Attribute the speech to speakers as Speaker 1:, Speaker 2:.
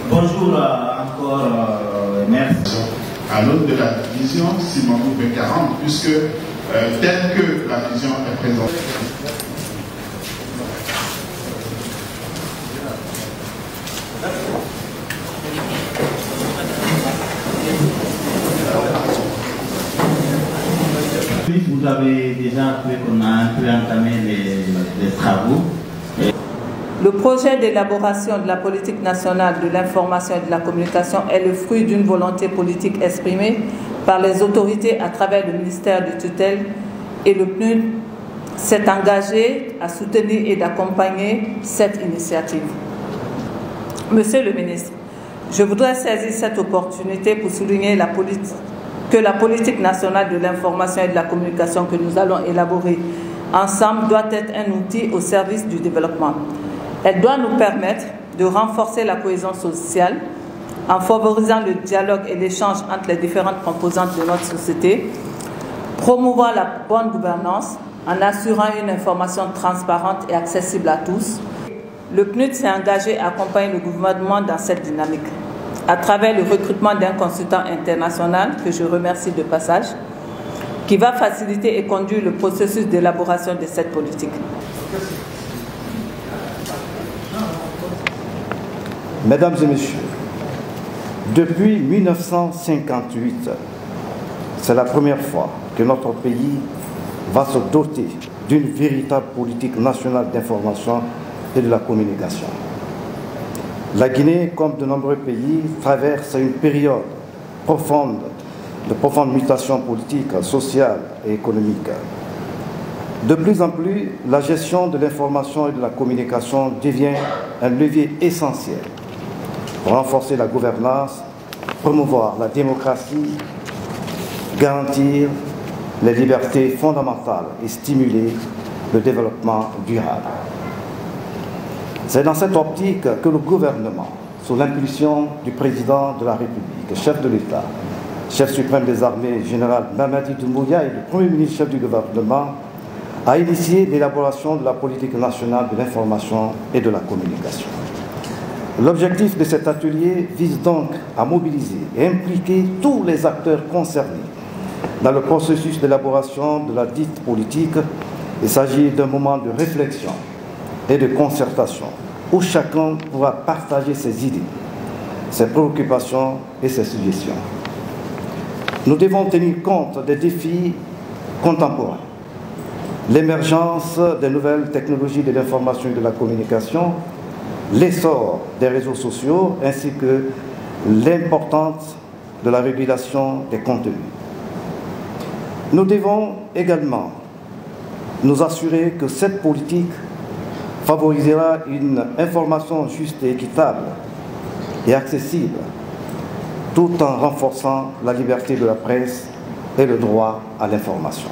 Speaker 1: Bonjour encore, merci.
Speaker 2: À l'aune de la vision Simandou 2040, puisque telle que la vision est présentée.
Speaker 1: Vous avez déjà appris qu'on a un peu entamé les travaux.
Speaker 3: Le projet d'élaboration de la politique nationale de l'information et de la communication est le fruit d'une volonté politique exprimée par les autorités à travers le ministère de tutelle, et le PNUD s'est engagé à soutenir et d'accompagner cette initiative. Monsieur le ministre, je voudrais saisir cette opportunité pour souligner que la politique nationale de l'information et de la communication que nous allons élaborer ensemble doit être un outil au service du développement. Elle doit nous permettre de renforcer la cohésion sociale en favorisant le dialogue et l'échange entre les différentes composantes de notre société, promouvoir la bonne gouvernance en assurant une information transparente et accessible à tous. Le PNUD s'est engagé à accompagner le gouvernement dans cette dynamique à travers le recrutement d'un consultant international, que je remercie de passage, qui va faciliter et conduire le processus d'élaboration de cette politique.
Speaker 4: Mesdames et messieurs, depuis 1958, c'est la première fois que notre pays va se doter d'une véritable politique nationale d'information et de la communication. La Guinée, comme de nombreux pays, traverse une période de profonde mutation politique, sociale et économique. De plus en plus, la gestion de l'information et de la communication devient un levier essentiel pour renforcer la gouvernance, promouvoir la démocratie, garantir les libertés fondamentales et stimuler le développement durable. C'est dans cette optique que le gouvernement, sous l'impulsion du président de la République, chef de l'État, chef suprême des armées, général Mamadi Doumbouya, et le premier ministre chef du gouvernement, a initié l'élaboration de la politique nationale de l'information et de la communication. L'objectif de cet atelier vise donc à mobiliser et impliquer tous les acteurs concernés dans le processus d'élaboration de la dite politique. Il s'agit d'un moment de réflexion et de concertation où chacun pourra partager ses idées, ses préoccupations et ses suggestions. Nous devons tenir compte des défis contemporains, l'émergence des nouvelles technologies de l'information et de la communication, l'essor des réseaux sociaux ainsi que l'importance de la régulation des contenus. Nous devons également nous assurer que cette politique favorisera une information juste et équitable et accessible, tout en renforçant la liberté de la presse et le droit à l'information.